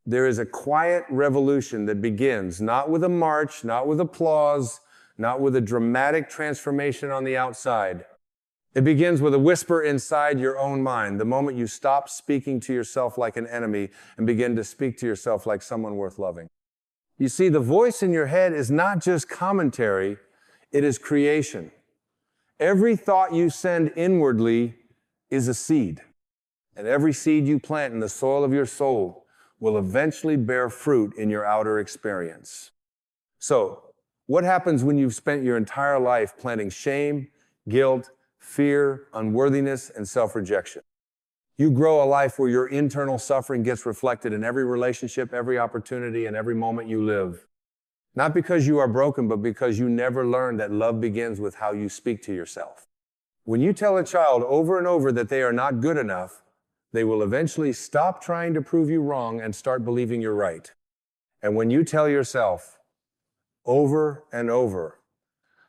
there is a quiet revolution that begins not with a march, not with applause, not with a dramatic transformation on the outside. It begins with a whisper inside your own mind, the moment you stop speaking to yourself like an enemy and begin to speak to yourself like someone worth loving. You see, the voice in your head is not just commentary, it is creation. Every thought you send inwardly is a seed. And every seed you plant in the soil of your soul will eventually bear fruit in your outer experience. So, what happens when you've spent your entire life planting shame, guilt, fear, unworthiness, and self-rejection? You grow a life where your internal suffering gets reflected in every relationship, every opportunity, and every moment you live. Not because you are broken, but because you never learned that love begins with how you speak to yourself. When you tell a child over and over that they are not good enough, they will eventually stop trying to prove you wrong and start believing you're right. And when you tell yourself over and over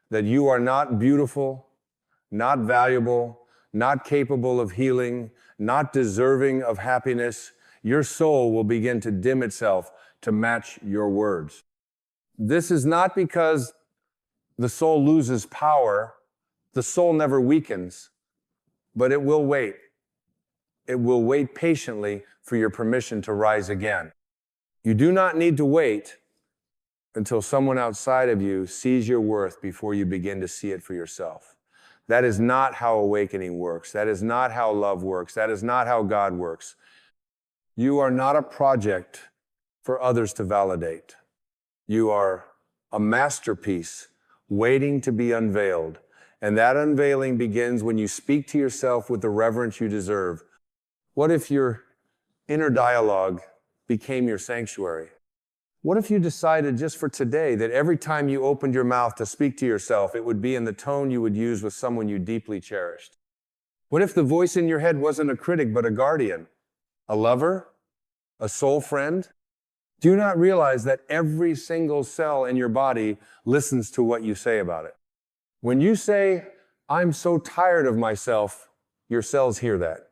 that you are not beautiful, not valuable, not capable of healing, not deserving of happiness, your soul will begin to dim itself to match your words. This is not because the soul loses power. The soul never weakens, but it will wait. It will wait patiently for your permission to rise again. You do not need to wait until someone outside of you sees your worth before you begin to see it for yourself. That is not how awakening works. That is not how love works. That is not how God works. You are not a project for others to validate. You are a masterpiece waiting to be unveiled. And that unveiling begins when you speak to yourself with the reverence you deserve. What if your inner dialogue became your sanctuary? What if you decided just for today that every time you opened your mouth to speak to yourself, it would be in the tone you would use with someone you deeply cherished? What if the voice in your head wasn't a critic, but a guardian, a lover, a soul friend? Do you not realize that every single cell in your body listens to what you say about it? When you say, "I'm so tired of myself," your cells hear that.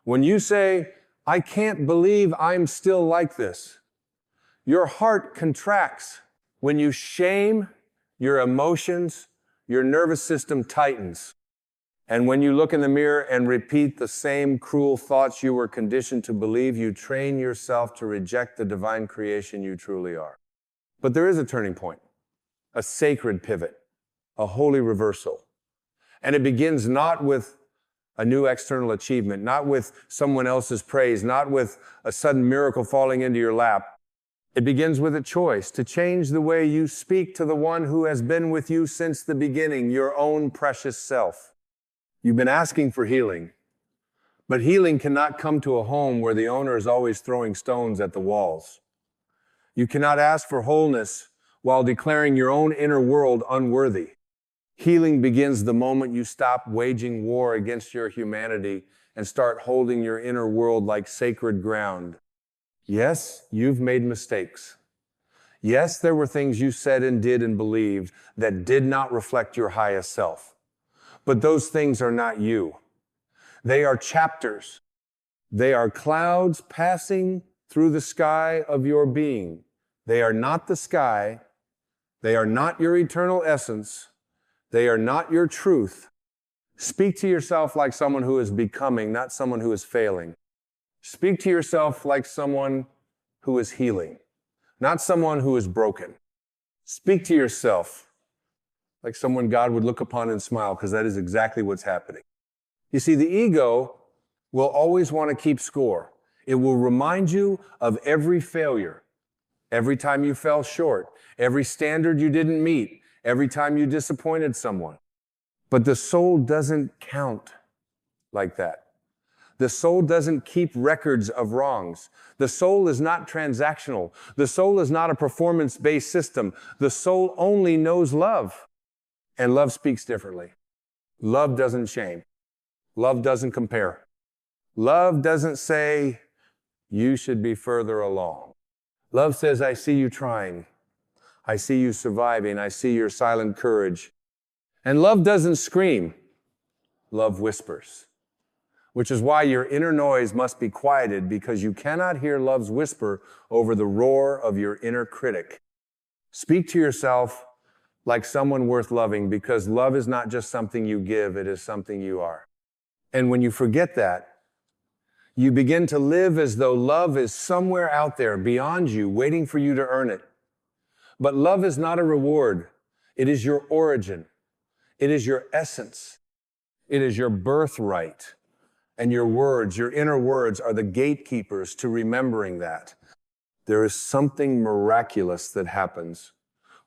When you say, "I can't believe I'm still like this," your heart contracts. When you shame your emotions, your nervous system tightens. And when you look in the mirror and repeat the same cruel thoughts you were conditioned to believe, you train yourself to reject the divine creation you truly are. But there is a turning point, a sacred pivot, a holy reversal. And it begins not with a new external achievement, not with someone else's praise, not with a sudden miracle falling into your lap. It begins with a choice to change the way you speak to the one who has been with you since the beginning, your own precious self. You've been asking for healing, but healing cannot come to a home where the owner is always throwing stones at the walls. You cannot ask for wholeness while declaring your own inner world unworthy. Healing begins the moment you stop waging war against your humanity and start holding your inner world like sacred ground. Yes, you've made mistakes. Yes, there were things you said and did and believed that did not reflect your highest self. But those things are not you. They are chapters. They are clouds passing through the sky of your being. They are not the sky. They are not your eternal essence. They are not your truth. Speak to yourself like someone who is becoming, not someone who is failing. Speak to yourself like someone who is healing, not someone who is broken. Speak to yourself like someone God would look upon and smile, because that is exactly what's happening. You see, the ego will always want to keep score. It will remind you of every failure, every time you fell short, every standard you didn't meet, every time you disappointed someone. But the soul doesn't count like that. The soul doesn't keep records of wrongs. The soul is not transactional. The soul is not a performance-based system. The soul only knows love. And love speaks differently. Love doesn't shame. Love doesn't compare. Love doesn't say, "You should be further along." Love says, "I see you trying. I see you surviving. I see your silent courage." And love doesn't scream. Love whispers. which is why your inner noise must be quieted, because you cannot hear love's whisper over the roar of your inner critic. Speak to yourself like someone worth loving, because love is not just something you give, it is something you are. And when you forget that, you begin to live as though love is somewhere out there beyond you, waiting for you to earn it. But love is not a reward. It is your origin. It is your essence. It is your birthright. And your words, your inner words, are the gatekeepers to remembering that. There is something miraculous that happens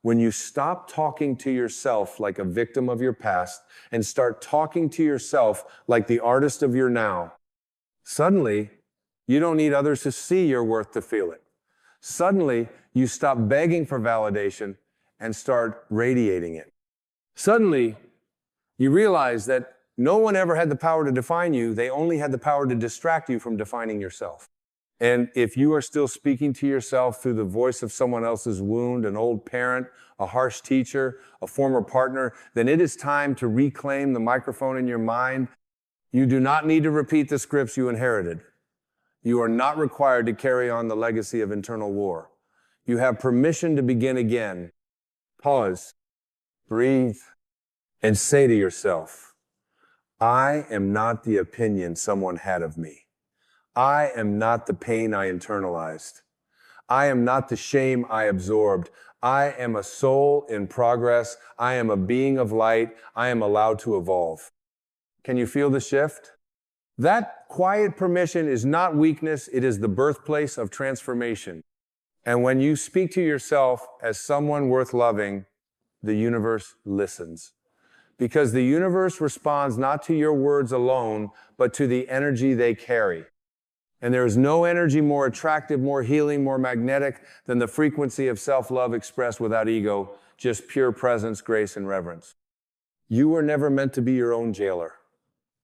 when you stop talking to yourself like a victim of your past and start talking to yourself like the artist of your now. Suddenly, you don't need others to see your worth to feel it. Suddenly, you stop begging for validation and start radiating it. Suddenly, you realize that no one ever had the power to define you. They only had the power to distract you from defining yourself. And if you are still speaking to yourself through the voice of someone else's wound, an old parent, a harsh teacher, a former partner, then it is time to reclaim the microphone in your mind. You do not need to repeat the scripts you inherited. You are not required to carry on the legacy of internal war. You have permission to begin again. Pause, breathe, and say to yourself, I am not the opinion someone had of me. I am not the pain I internalized. I am not the shame I absorbed. I am a soul in progress. I am a being of light. I am allowed to evolve. Can you feel the shift? That quiet permission is not weakness. It is the birthplace of transformation. And when you speak to yourself as someone worth loving, the universe listens. Because the universe responds not to your words alone, but to the energy they carry. And there is no energy more attractive, more healing, more magnetic than the frequency of self-love expressed without ego, just pure presence, grace, and reverence. You were never meant to be your own jailer.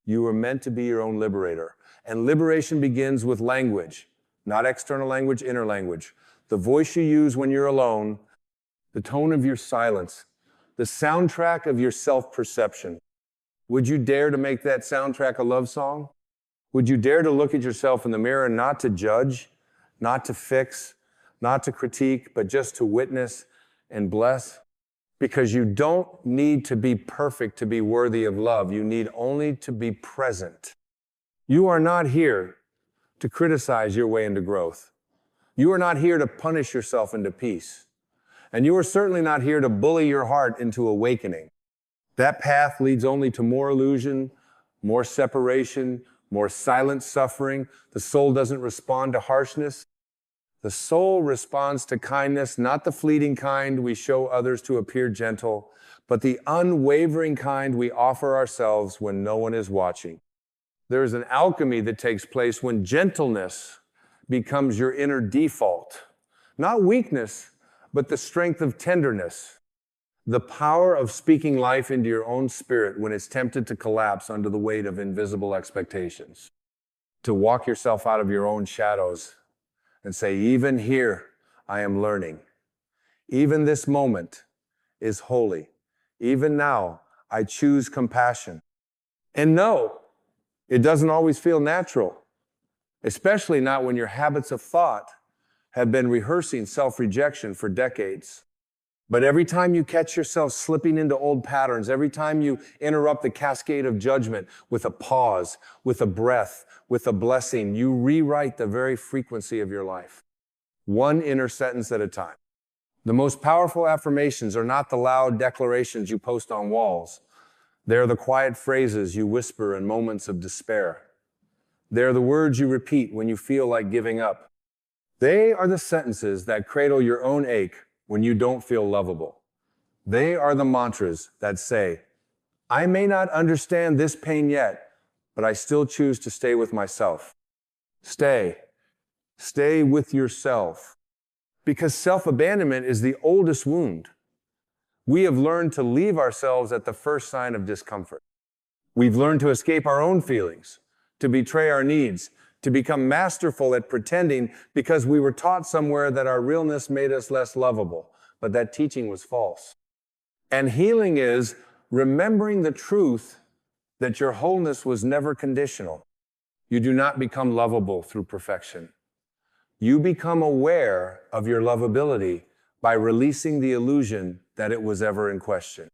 You were meant to be your own liberator. And liberation begins with language, not external language, inner language. The voice you use when you're alone, the tone of your silence, the soundtrack of your self-perception. Would you dare to make that soundtrack a love song? Would you dare to look at yourself in the mirror, not to judge, not to fix, not to critique, but just to witness and bless? Because you don't need to be perfect to be worthy of love. You need only to be present. You are not here to criticize your way into growth. You are not here to punish yourself into peace. And you are certainly not here to bully your heart into awakening. That path leads only to more illusion, more separation, more silent suffering. The soul doesn't respond to harshness. The soul responds to kindness, not the fleeting kind we show others to appear gentle, but the unwavering kind we offer ourselves when no one is watching. There is an alchemy that takes place when gentleness becomes your inner default. Not weakness, but the strength of tenderness. The power of speaking life into your own spirit when it's tempted to collapse under the weight of invisible expectations. To walk yourself out of your own shadows and say, even here, I am learning. Even this moment is holy. Even now, I choose compassion. And no, it doesn't always feel natural, especially not when your habits of thought have been rehearsing self-rejection for decades. But every time you catch yourself slipping into old patterns, every time you interrupt the cascade of judgment with a pause, with a breath, with a blessing, you rewrite the very frequency of your life. One inner sentence at a time. The most powerful affirmations are not the loud declarations you post on walls. They're the quiet phrases you whisper in moments of despair. They're the words you repeat when you feel like giving up. They are the sentences that cradle your own ache when you don't feel lovable. They are the mantras that say, I may not understand this pain yet, but I still choose to stay with myself. Stay. Stay with yourself. Because self-abandonment is the oldest wound. We have learned to leave ourselves at the first sign of discomfort. We've learned to escape our own feelings, to betray our needs, to become masterful at pretending because we were taught somewhere that our realness made us less lovable, but that teaching was false. And healing is remembering the truth that your wholeness was never conditional. You do not become lovable through perfection. You become aware of your lovability by releasing the illusion that it was ever in question.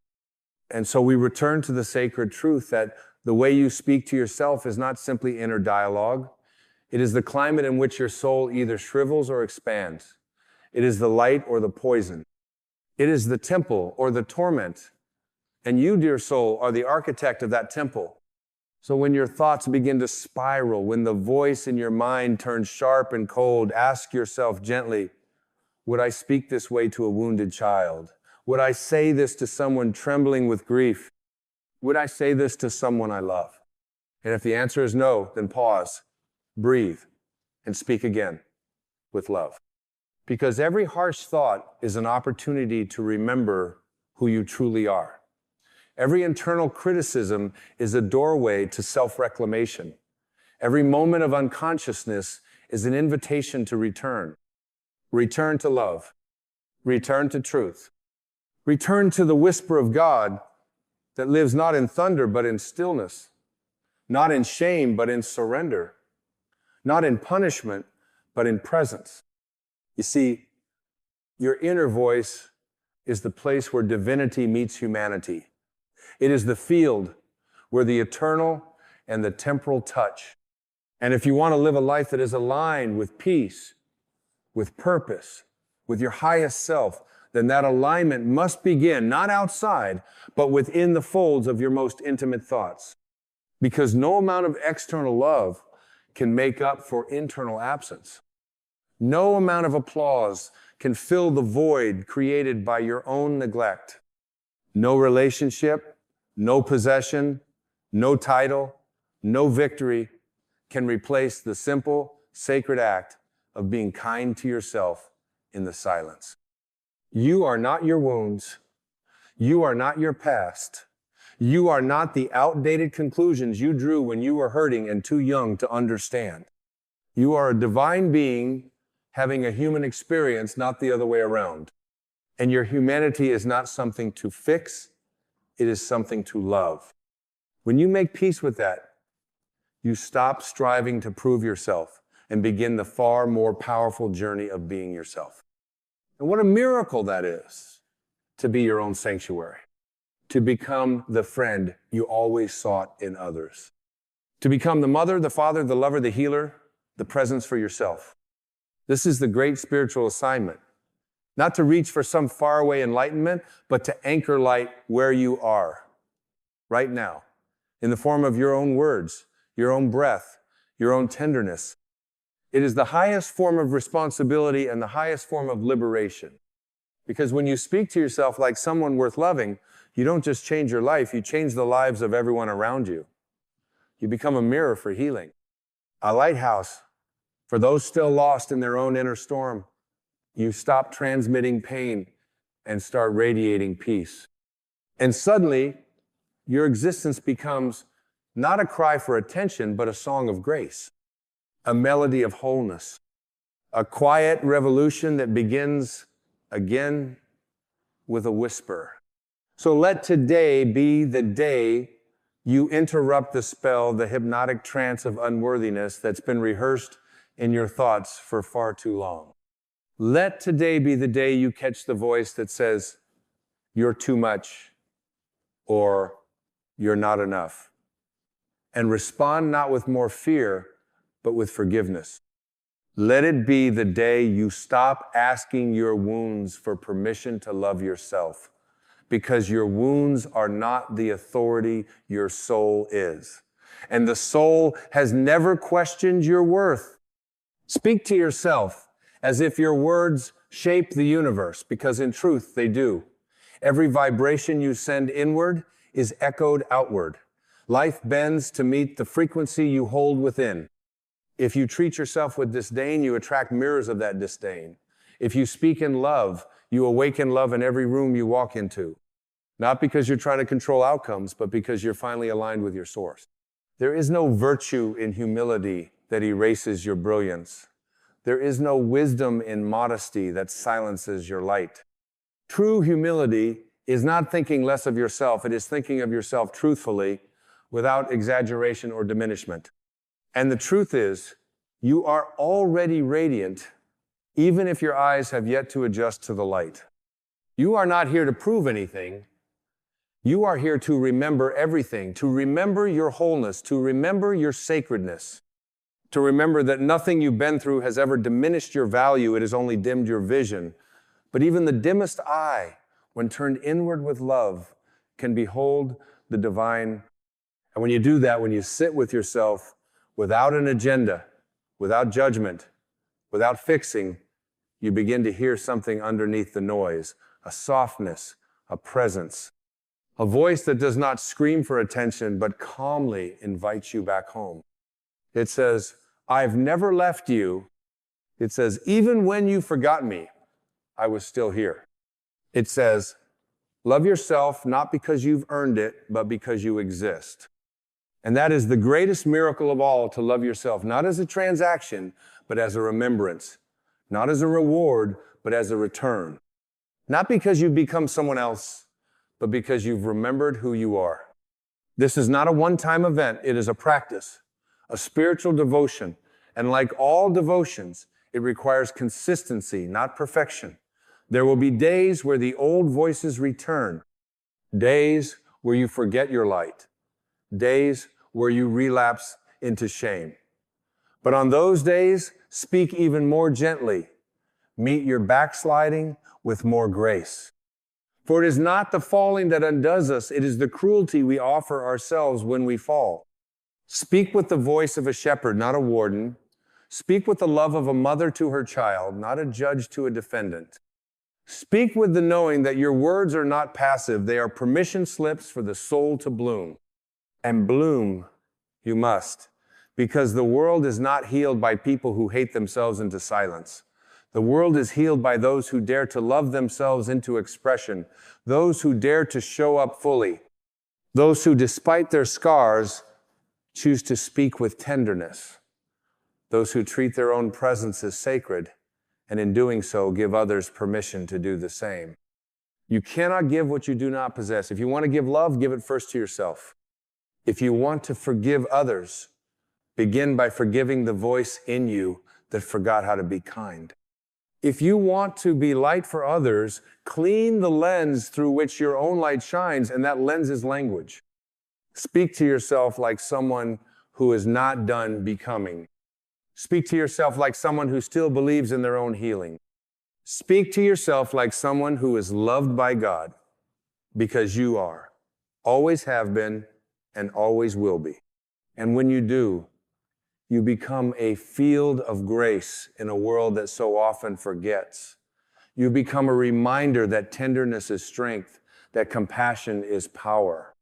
And so we return to the sacred truth that the way you speak to yourself is not simply inner dialogue. It is the climate in which your soul either shrivels or expands. It is the light or the poison. It is the temple or the torment. And you, dear soul, are the architect of that temple. So when your thoughts begin to spiral, when the voice in your mind turns sharp and cold, ask yourself gently, would I speak this way to a wounded child? Would I say this to someone trembling with grief? Would I say this to someone I love? And if the answer is no, then pause, breathe, and speak again with love. Because every harsh thought is an opportunity to remember who you truly are. Every internal criticism is a doorway to self-reclamation. Every moment of unconsciousness is an invitation to return. Return to love. Return to truth. Return to the whisper of God that lives not in thunder, but in stillness. Not in shame, but in surrender. Not in punishment, but in presence. You see, your inner voice is the place where divinity meets humanity. It is the field where the eternal and the temporal touch. And if you want to live a life that is aligned with peace, with purpose, with your highest self, then that alignment must begin not outside, but within the folds of your most intimate thoughts. Because no amount of external love can make up for internal absence. No amount of applause can fill the void created by your own neglect. No relationship, no possession, no title, no victory can replace the simple, sacred act of being kind to yourself in the silence. You are not your wounds. You are not your past. You are not the outdated conclusions you drew when you were hurting and too young to understand. You are a divine being having a human experience, not the other way around. And your humanity is not something to fix. It is something to love. When you make peace with that, you stop striving to prove yourself and begin the far more powerful journey of being yourself. And what a miracle that is, to be your own sanctuary, to become the friend you always sought in others, to become the mother, the father, the lover, the healer, the presence for yourself. This is the great spiritual assignment. Not to reach for some faraway enlightenment, but to anchor light where you are, right now, in the form of your own words, your own breath, your own tenderness. It is the highest form of responsibility and the highest form of liberation. Because when you speak to yourself like someone worth loving, you don't just change your life, you change the lives of everyone around you. You become a mirror for healing, a lighthouse for those still lost in their own inner storm. You stop transmitting pain and start radiating peace. And suddenly, your existence becomes not a cry for attention, but a song of grace, a melody of wholeness, a quiet revolution that begins again with a whisper. So let today be the day you interrupt the spell, the hypnotic trance of unworthiness that's been rehearsed in your thoughts for far too long. Let today be the day you catch the voice that says, you're too much, or you're not enough. And respond not with more fear, but with forgiveness. Let it be the day you stop asking your wounds for permission to love yourself, because your wounds are not the authority your soul is. And the soul has never questioned your worth. Speak to yourself as if your words shape the universe, because in truth they do. Every vibration you send inward is echoed outward. Life bends to meet the frequency you hold within. If you treat yourself with disdain, you attract mirrors of that disdain. If you speak in love, you awaken love in every room you walk into. Not because you're trying to control outcomes, but because you're finally aligned with your source. There is no virtue in humility that erases your brilliance. There is no wisdom in modesty that silences your light. True humility is not thinking less of yourself. It is thinking of yourself truthfully, without exaggeration or diminishment. And the truth is, you are already radiant, even if your eyes have yet to adjust to the light. You are not here to prove anything. You are here to remember everything, to remember your wholeness, to remember your sacredness, to remember that nothing you've been through has ever diminished your value, it has only dimmed your vision. But even the dimmest eye, when turned inward with love, can behold the divine. And when you do that, when you sit with yourself without an agenda, without judgment, without fixing, you begin to hear something underneath the noise, a softness, a presence, a voice that does not scream for attention, but calmly invites you back home. It says, I've never left you. It says, even when you forgot me, I was still here. It says, love yourself not because you've earned it, but because you exist. And that is the greatest miracle of all, to love yourself, not as a transaction, but as a remembrance, not as a reward, but as a return. Not because you've become someone else, but because you've remembered who you are. This is not a one-time event. It is a practice, a spiritual devotion. And like all devotions, it requires consistency, not perfection. There will be days where the old voices return, days where you forget your light, days where you relapse into shame. But on those days, speak even more gently. Meet your backsliding with more grace. For it is not the falling that undoes us, it is the cruelty we offer ourselves when we fall. Speak with the voice of a shepherd, not a warden. Speak with the love of a mother to her child, not a judge to a defendant. Speak with the knowing that your words are not passive, they are permission slips for the soul to bloom. And bloom you must, because the world is not healed by people who hate themselves into silence. The world is healed by those who dare to love themselves into expression, those who dare to show up fully, those who, despite their scars, choose to speak with tenderness, those who treat their own presence as sacred, and in doing so, give others permission to do the same. You cannot give what you do not possess. If you want to give love, give it first to yourself. If you want to forgive others, begin by forgiving the voice in you that forgot how to be kind. If you want to be light for others, clean the lens through which your own light shines, and that lens is language. Speak to yourself like someone who is not done becoming. Speak to yourself like someone who still believes in their own healing. Speak to yourself like someone who is loved by God, because you are, always have been, and always will be. And when you do, you become a field of grace in a world that so often forgets. You become a reminder that tenderness is strength, that compassion is power.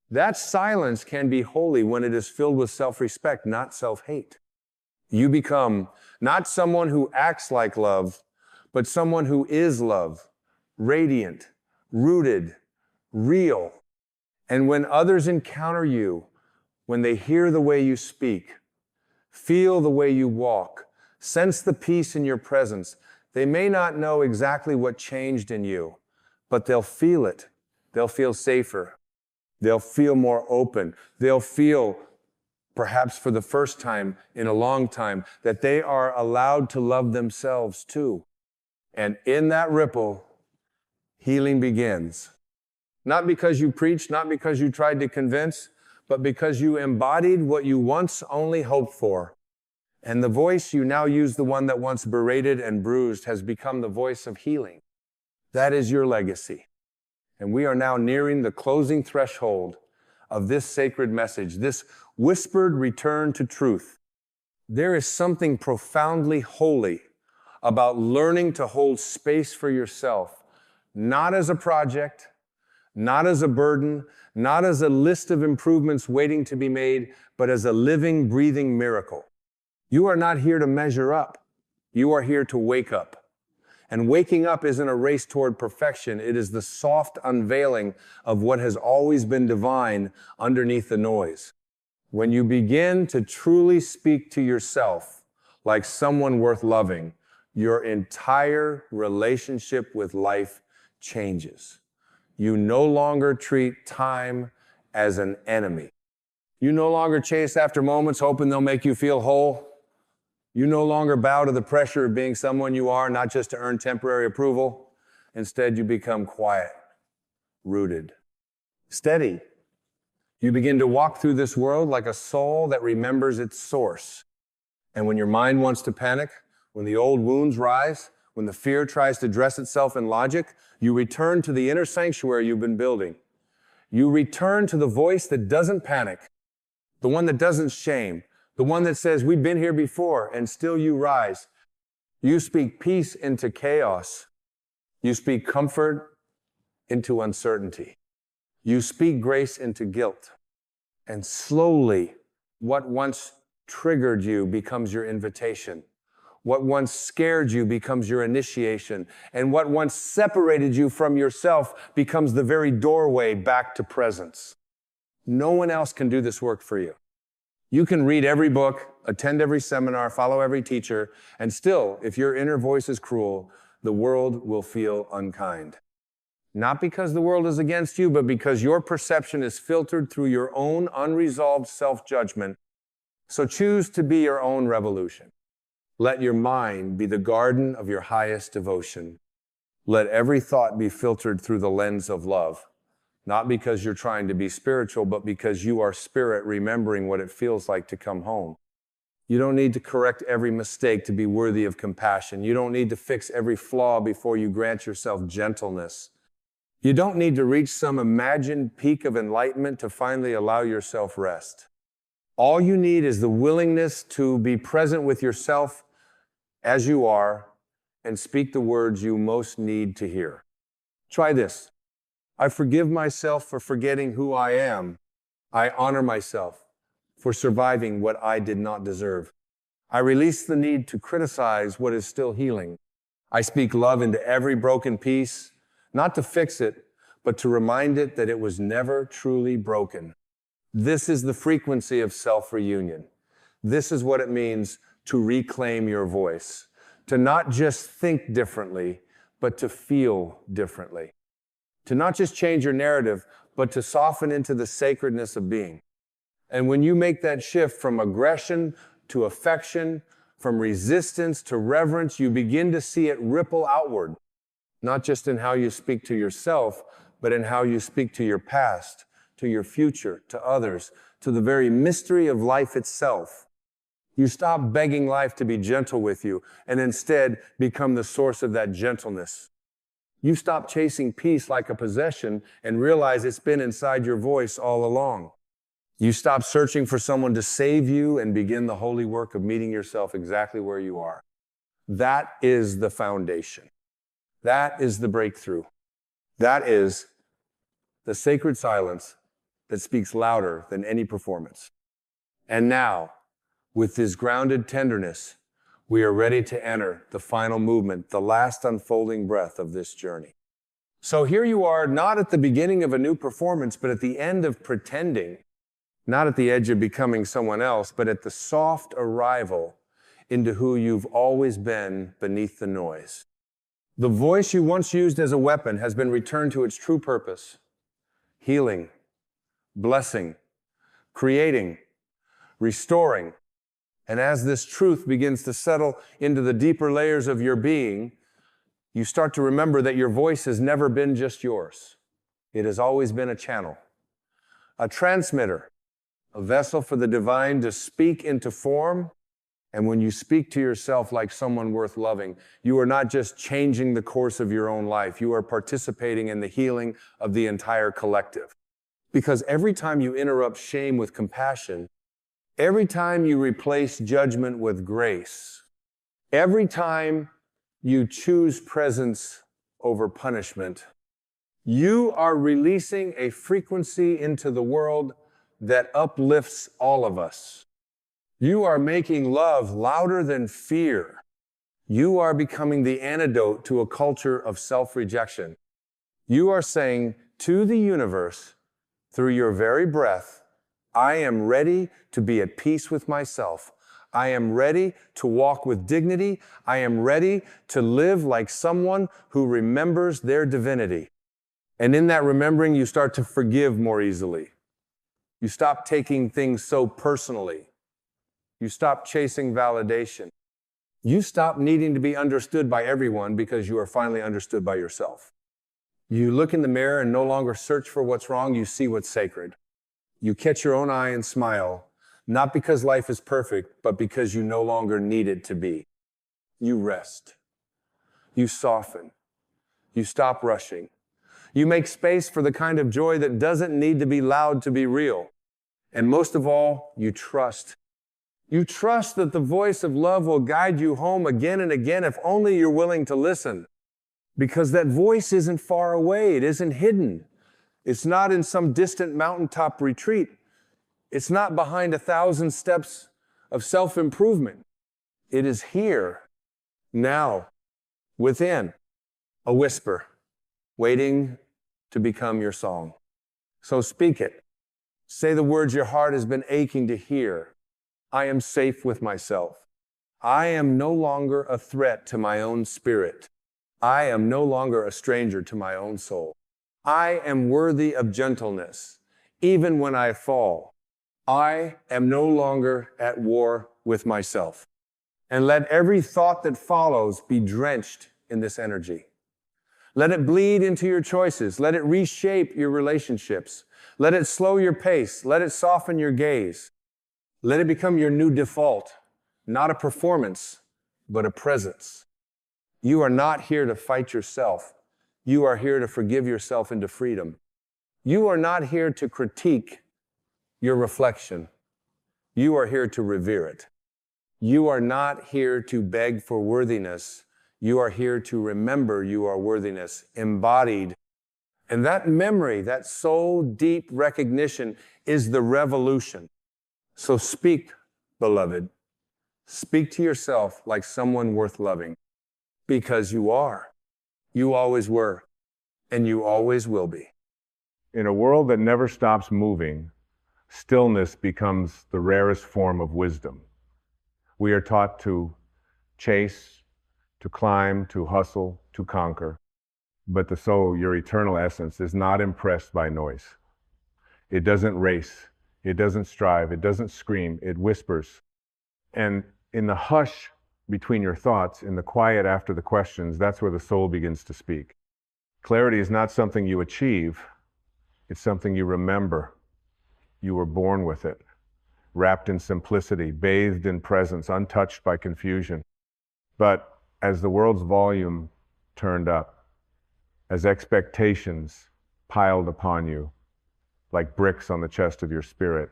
That silence can be holy when it is filled with self-respect, not self-hate. You become not someone who acts like love, but someone who is love, radiant, rooted, real. And when others encounter you, when they hear the way you speak, feel the way you walk, sense the peace in your presence, they may not know exactly what changed in you, but they'll feel it. They'll feel safer. They'll feel more open. They'll feel, perhaps for the first time in a long time, that they are allowed to love themselves too. And in that ripple, healing begins. Not because you preached, not because you tried to convince, but because you embodied what you once only hoped for. And the voice you now use, the one that once berated and bruised, has become the voice of healing. That is your legacy. And we are now nearing the closing threshold of this sacred message, this whispered return to truth. There is something profoundly holy about learning to hold space for yourself, not as a project, not as a burden, not as a list of improvements waiting to be made, but as a living, breathing miracle. You are not here to measure up. You are here to wake up. And waking up isn't a race toward perfection. It is the soft unveiling of what has always been divine underneath the noise. When you begin to truly speak to yourself like someone worth loving, your entire relationship with life changes. You no longer treat time as an enemy. You no longer chase after moments hoping they'll make you feel whole. You no longer bow to the pressure of being someone you are, not just to earn temporary approval. Instead, you become quiet, rooted, steady. You begin to walk through this world like a soul that remembers its source. And when your mind wants to panic, when the old wounds rise, when the fear tries to dress itself in logic, you return to the inner sanctuary you've been building. You return to the voice that doesn't panic, the one that doesn't shame, the one that says, we've been here before, and still you rise. You speak peace into chaos. You speak comfort into uncertainty. You speak grace into guilt. And slowly, what once triggered you becomes your invitation. What once scared you becomes your initiation. And what once separated you from yourself becomes the very doorway back to presence. No one else can do this work for you. You can read every book, attend every seminar, follow every teacher, and still, if your inner voice is cruel, the world will feel unkind. Not because the world is against you, but because your perception is filtered through your own unresolved self-judgment. So choose to be your own revolution. Let your mind be the garden of your highest devotion. Let every thought be filtered through the lens of love. Not because you're trying to be spiritual, but because you are spirit remembering what it feels like to come home. You don't need to correct every mistake to be worthy of compassion. You don't need to fix every flaw before you grant yourself gentleness. You don't need to reach some imagined peak of enlightenment to finally allow yourself rest. All you need is the willingness to be present with yourself as you are and speak the words you most need to hear. Try this. I forgive myself for forgetting who I am. I honor myself for surviving what I did not deserve. I release the need to criticize what is still healing. I speak love into every broken piece, not to fix it, but to remind it that it was never truly broken. This is the frequency of self-reunion. This is what it means to reclaim your voice, to not just think differently, but to feel differently. To not just change your narrative, but to soften into the sacredness of being. And when you make that shift from aggression to affection, from resistance to reverence, you begin to see it ripple outward, not just in how you speak to yourself, but in how you speak to your past, to your future, to others, to the very mystery of life itself. You stop begging life to be gentle with you and instead become the source of that gentleness. You stop chasing peace like a possession and realize it's been inside your voice all along. You stop searching for someone to save you and begin the holy work of meeting yourself exactly where you are. That is the foundation. That is the breakthrough. That is the sacred silence that speaks louder than any performance. And now, with this grounded tenderness, we are ready to enter the final movement, the last unfolding breath of this journey. So here you are, not at the beginning of a new performance, but at the end of pretending, not at the edge of becoming someone else, but at the soft arrival into who you've always been beneath the noise. The voice you once used as a weapon has been returned to its true purpose: healing, blessing, creating, restoring. And as this truth begins to settle into the deeper layers of your being, you start to remember that your voice has never been just yours. It has always been a channel, a transmitter, a vessel for the divine to speak into form. And when you speak to yourself like someone worth loving, you are not just changing the course of your own life, you are participating in the healing of the entire collective. Because every time you interrupt shame with compassion, every time you replace judgment with grace, every time you choose presence over punishment, you are releasing a frequency into the world that uplifts all of us. You are making love louder than fear. You are becoming the antidote to a culture of self-rejection. You are saying to the universe, through your very breath, I am ready to be at peace with myself. I am ready to walk with dignity. I am ready to live like someone who remembers their divinity. And in that remembering, you start to forgive more easily. You stop taking things so personally. You stop chasing validation. You stop needing to be understood by everyone because you are finally understood by yourself. You look in the mirror and no longer search for what's wrong, you see what's sacred. You catch your own eye and smile, not because life is perfect, but because you no longer need it to be. You rest. You soften. You stop rushing. You make space for the kind of joy that doesn't need to be loud to be real. And most of all, you trust. You trust that the voice of love will guide you home again and again if only you're willing to listen. Because that voice isn't far away. It isn't hidden. It's not in some distant mountaintop retreat. It's not behind 1,000 steps of self-improvement. It is here, now, within, a whisper, waiting to become your song. So speak it. Say the words your heart has been aching to hear. I am safe with myself. I am no longer a threat to my own spirit. I am no longer a stranger to my own soul. I am worthy of gentleness, even when I fall. I am no longer at war with myself. And let every thought that follows be drenched in this energy. Let it bleed into your choices. Let it reshape your relationships. Let it slow your pace. Let it soften your gaze. Let it become your new default, not a performance, but a presence. You are not here to fight yourself. You are here to forgive yourself into freedom. You are not here to critique your reflection. You are here to revere it. You are not here to beg for worthiness. You are here to remember you are worthiness, embodied. And that memory, that soul deep recognition is the revolution. So speak, beloved. Speak to yourself like someone worth loving. Because you are. You always were. And you always will be. In a world that never stops moving, stillness becomes the rarest form of wisdom. We are taught to chase, to climb, to hustle, to conquer. But the soul, your eternal essence, is not impressed by noise. It doesn't race. It doesn't strive. It doesn't scream. It whispers. And in the hush between your thoughts, in the quiet after the questions, that's where the soul begins to speak. Clarity is not something you achieve. It's something you remember. You were born with it, wrapped in simplicity, bathed in presence, untouched by confusion. But as the world's volume turned up, as expectations piled upon you, like bricks on the chest of your spirit,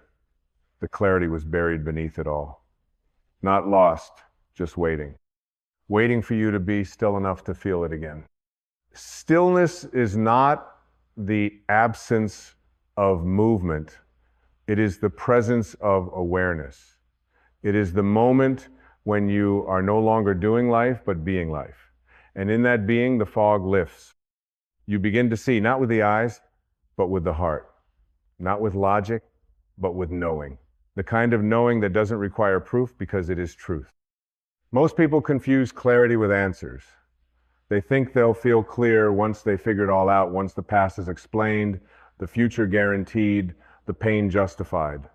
the clarity was buried beneath it all. Not lost, just waiting. Waiting for you to be still enough to feel it again. Stillness is not the absence of movement. It is the presence of awareness. It is the moment when you are no longer doing life, but being life. And in that being, the fog lifts. You begin to see, not with the eyes, but with the heart. Not with logic, but with knowing. The kind of knowing that doesn't require proof because it is truth. Most people confuse clarity with answers. They think they'll feel clear once they figure it all out, once the past is explained, the future guaranteed, the pain justified.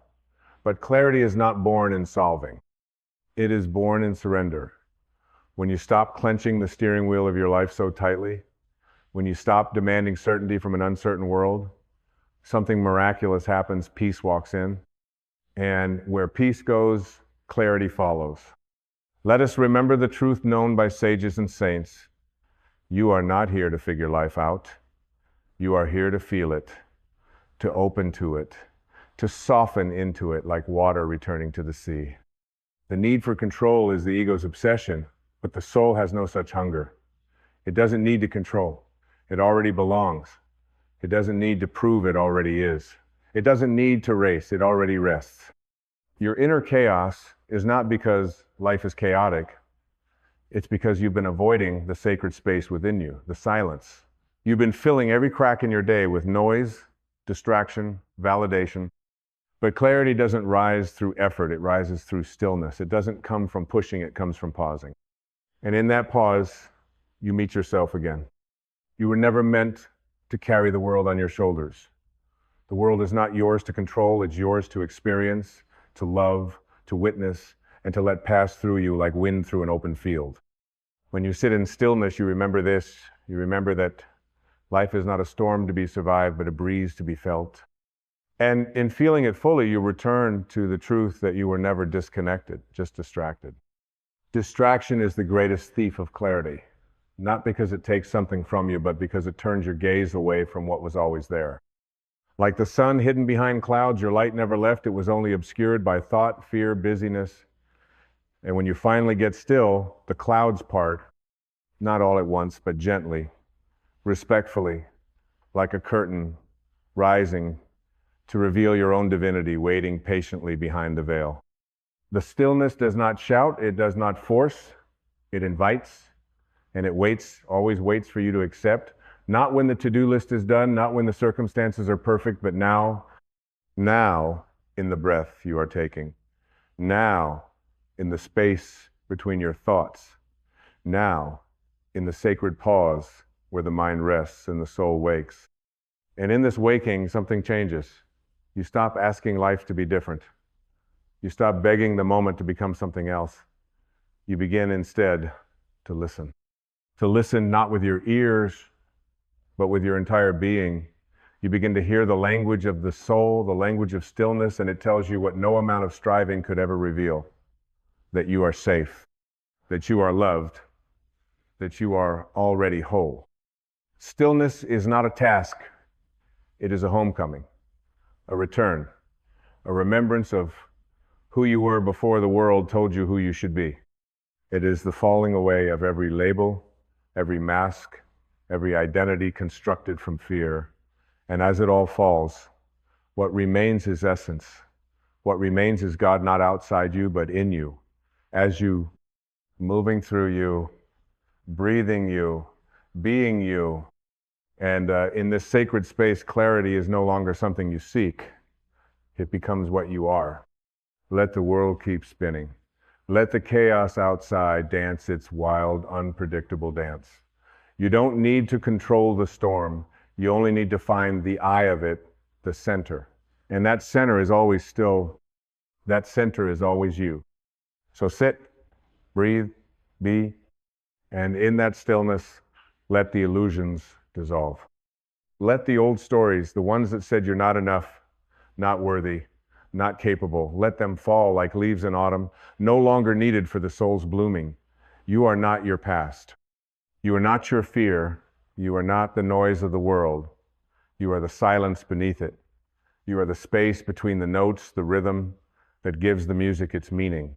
But clarity is not born in solving. It is born in surrender. When you stop clenching the steering wheel of your life so tightly, when you stop demanding certainty from an uncertain world, something miraculous happens, peace walks in. And where peace goes, clarity follows. Let us remember the truth known by sages and saints. You are not here to figure life out. You are here to feel it, to open to it, to soften into it like water returning to the sea. The need for control is the ego's obsession, but the soul has no such hunger. It doesn't need to control. It already belongs. It doesn't need to prove it already is. It doesn't need to race. It already rests. Your inner chaos is not because life is chaotic. It's because you've been avoiding the sacred space within you, the silence. You've been filling every crack in your day with noise, distraction, validation. But clarity doesn't rise through effort. It rises through stillness. It doesn't come from pushing. It comes from pausing. And in that pause, you meet yourself again. You were never meant to carry the world on your shoulders. The world is not yours to control, it's yours to experience, to love, to witness, and to let pass through you like wind through an open field. When you sit in stillness, you remember this. You remember that life is not a storm to be survived, but a breeze to be felt. And in feeling it fully, you return to the truth that you were never disconnected, just distracted. Distraction is the greatest thief of clarity, not because it takes something from you, but because it turns your gaze away from what was always there. Like the sun hidden behind clouds, your light never left. It was only obscured by thought, fear, busyness. And when you finally get still, the clouds part, not all at once, but gently, respectfully, like a curtain rising to reveal your own divinity waiting patiently behind the veil. The stillness does not shout, it does not force, it invites, and it waits, always waits for you to accept. Not when the to-do list is done, not when the circumstances are perfect, but now in the breath you are taking, now in the space between your thoughts, now in the sacred pause where the mind rests and the soul wakes. And in this waking, something changes. You stop asking life to be different. You stop begging the moment to become something else. You begin instead to listen. To listen not with your ears, but with your entire being. You begin to hear the language of the soul, the language of stillness, and it tells you what no amount of striving could ever reveal. That you are safe, that you are loved, that you are already whole. Stillness is not a task. It is a homecoming, a return, a remembrance of who you were before the world told you who you should be. It is the falling away of every label, every mask, every identity constructed from fear. And as it all falls, what remains is essence. What remains is God not outside you, but in you. As you, moving through you, breathing you, being you. And in this sacred space, clarity is no longer something you seek. It becomes what you are. Let the world keep spinning. Let the chaos outside dance its wild, unpredictable dance. You don't need to control the storm. You only need to find the eye of it, the center. And that center is always still, that center is always you. So sit, breathe, be, and in that stillness, let the illusions dissolve. Let the old stories, the ones that said you're not enough, not worthy, not capable, let them fall like leaves in autumn, no longer needed for the soul's blooming. You are not your past. You are not your fear. You are not the noise of the world. You are the silence beneath it. You are the space between the notes, the rhythm that gives the music its meaning.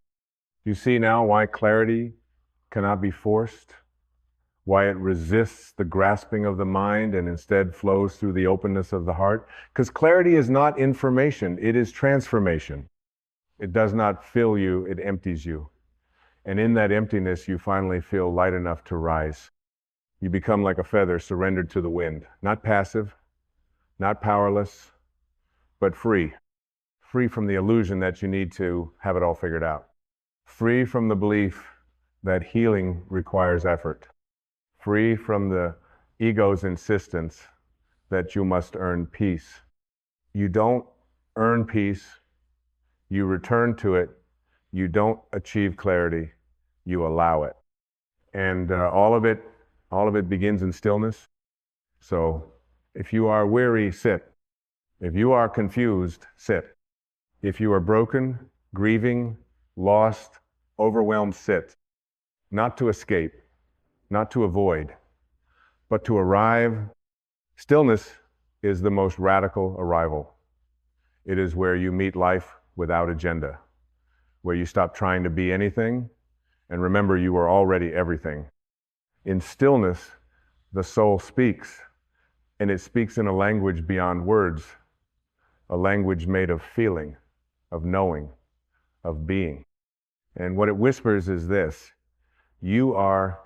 You see now why clarity cannot be forced? Why it resists the grasping of the mind and instead flows through the openness of the heart? Because clarity is not information, it is transformation. It does not fill you, it empties you. And in that emptiness, you finally feel light enough to rise. You become like a feather surrendered to the wind, not passive, not powerless, but free. Free from the illusion that you need to have it all figured out. Free from the belief that healing requires effort. Free from the ego's insistence that you must earn peace. You don't earn peace, you return to it. You don't achieve clarity, you allow it. And all of it begins in stillness. So if you are weary, sit. If you are confused, sit. If you are broken, grieving, lost, overwhelmed, sit. Not to escape, not to avoid, but to arrive. Stillness is the most radical arrival. It is where you meet life without agenda, where you stop trying to be anything and remember you are already everything. In stillness, the soul speaks, and it speaks in a language beyond words, a language made of feeling, of knowing, of being. And what it whispers is this: you are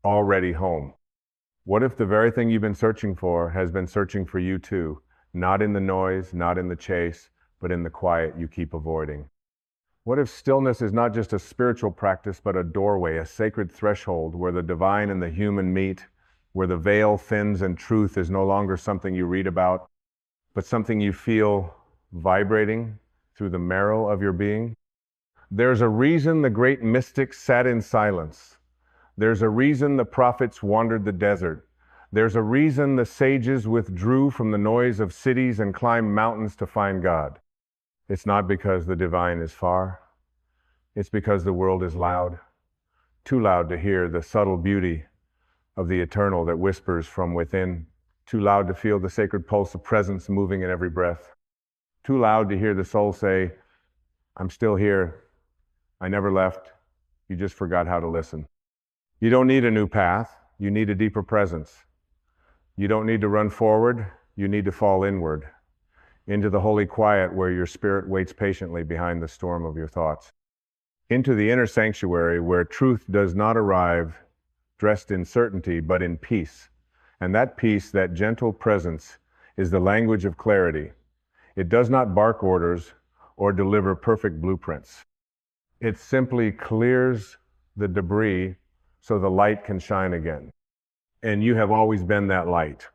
already home. What if the very thing you've been searching for has been searching for you too, not in the noise, not in the chase, but in the quiet you keep avoiding? What if stillness is not just a spiritual practice, but a doorway, a sacred threshold where the divine and the human meet, where the veil thins and truth is no longer something you read about, but something you feel vibrating through the marrow of your being. There's a reason the great mystics sat in silence. There's a reason the prophets wandered the desert. There's a reason the sages withdrew from the noise of cities and climbed mountains to find God. It's not because the divine is far. It's because the world is loud, too loud to hear the subtle beauty of the eternal that whispers from within, too loud to feel the sacred pulse of presence moving in every breath, too loud to hear the soul say, I'm still here. I never left. You just forgot how to listen. You don't need a new path. You need a deeper presence. You don't need to run forward. You need to fall inward, into the holy quiet where your spirit waits patiently behind the storm of your thoughts, into the inner sanctuary where truth does not arrive dressed in certainty, but in peace. And that peace, that gentle presence, is the language of clarity. It does not bark orders or deliver perfect blueprints. It simply clears the debris so the light can shine again. And you have always been that light.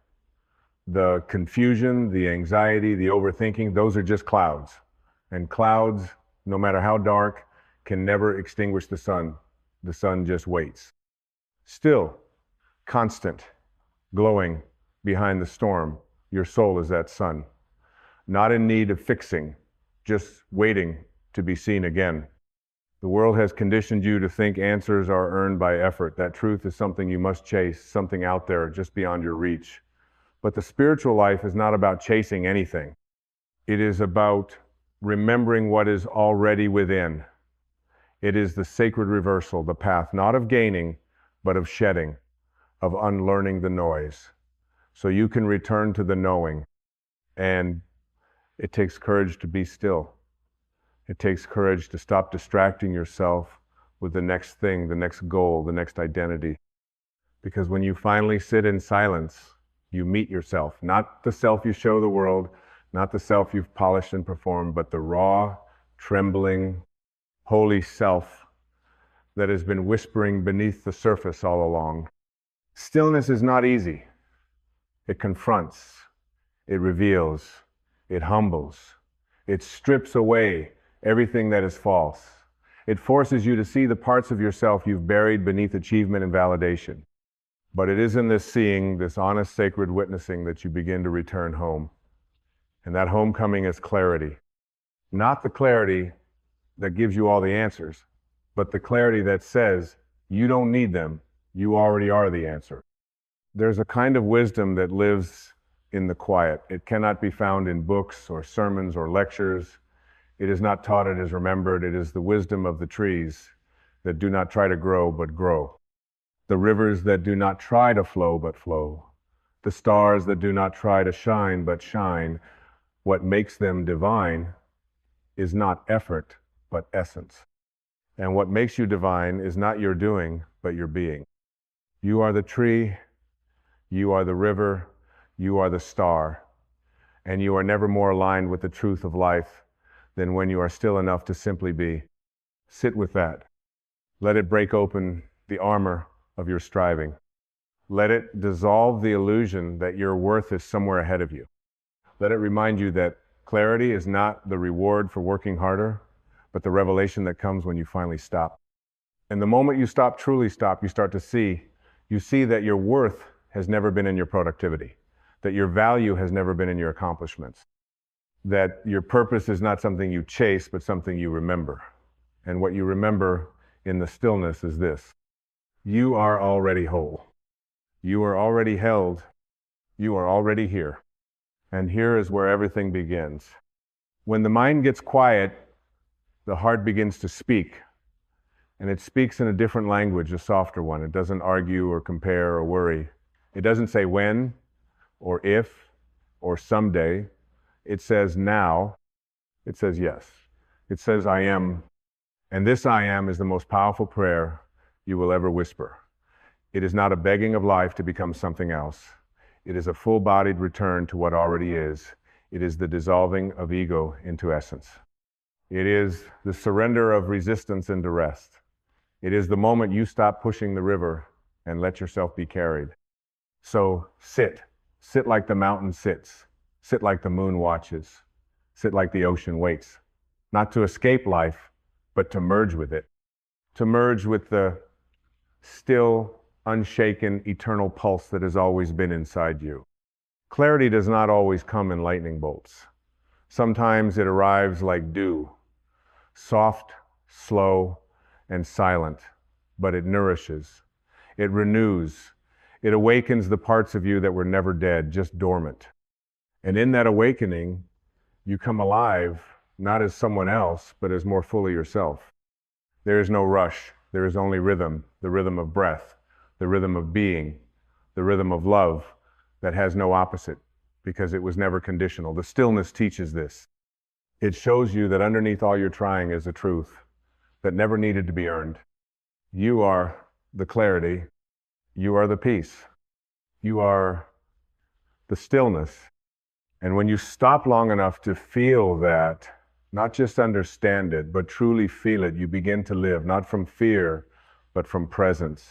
The confusion, the anxiety, the overthinking, those are just clouds. And clouds, no matter how dark, can never extinguish the sun. The sun just waits. Still, constant, glowing behind the storm, your soul is that sun. Not in need of fixing, just waiting to be seen again. The world has conditioned you to think answers are earned by effort, that truth is something you must chase, something out there just beyond your reach. But the spiritual life is not about chasing anything. It is about remembering what is already within. It is the sacred reversal, the path not of gaining, but of shedding, of unlearning the noise. So you can return to the knowing. And it takes courage to be still. It takes courage to stop distracting yourself with the next thing, the next goal, the next identity. Because when you finally sit in silence, you meet yourself, not the self you show the world, not the self you've polished and performed, but the raw, trembling, holy self that has been whispering beneath the surface all along. Stillness is not easy. It confronts, it reveals, it humbles, it strips away everything that is false. It forces you to see the parts of yourself you've buried beneath achievement and validation. But it is in this seeing, this honest, sacred witnessing, that you begin to return home. And that homecoming is clarity. Not the clarity that gives you all the answers, but the clarity that says, you don't need them, you already are the answer. There's a kind of wisdom that lives in the quiet. It cannot be found in books or sermons or lectures. It is not taught, it is remembered. It is the wisdom of the trees that do not try to grow, but grow. The rivers that do not try to flow, but flow. The stars that do not try to shine, but shine. What makes them divine is not effort, but essence. And what makes you divine is not your doing, but your being. You are the tree, you are the river, you are the star, and you are never more aligned with the truth of life than when you are still enough to simply be. Sit with that. Let it break open the armor of your striving. Let it dissolve the illusion that your worth is somewhere ahead of you. Let it remind you that clarity is not the reward for working harder, but the revelation that comes when you finally stop. And the moment you stop, truly stop, you start to see, you see that your worth has never been in your productivity, that your value has never been in your accomplishments, that your purpose is not something you chase, but something you remember. And what you remember in the stillness is this: you are already whole. You are already held. You are already here. And here is where everything begins. When the mind gets quiet, the heart begins to speak. And it speaks in a different language, a softer one. It doesn't argue or compare or worry. It doesn't say when or if or someday. It says now. It says yes. It says I am. And this I am is the most powerful prayer you will ever whisper. It is not a begging of life to become something else. It is a full-bodied return to what already is. It is the dissolving of ego into essence. It is the surrender of resistance into rest. It is the moment you stop pushing the river and let yourself be carried. So sit like the mountain sits. Sit like the moon watches. Sit like the ocean waits. Not to escape life, but to merge with it. To merge with the still, unshaken, eternal pulse that has always been inside you. Clarity does not always come in lightning bolts. Sometimes it arrives like dew, soft, slow, and silent, but it nourishes, it renews, it awakens the parts of you that were never dead, just dormant. And in that awakening, you come alive, not as someone else, but as more fully yourself. There is no rush, there is only rhythm, the rhythm of breath, the rhythm of being, the rhythm of love that has no opposite, because it was never conditional. The stillness teaches this. It shows you that underneath all your trying is a truth that never needed to be earned. You are the clarity. You are the peace. You are the stillness. And when you stop long enough to feel that, not just understand it, but truly feel it, you begin to live, not from fear, but from presence.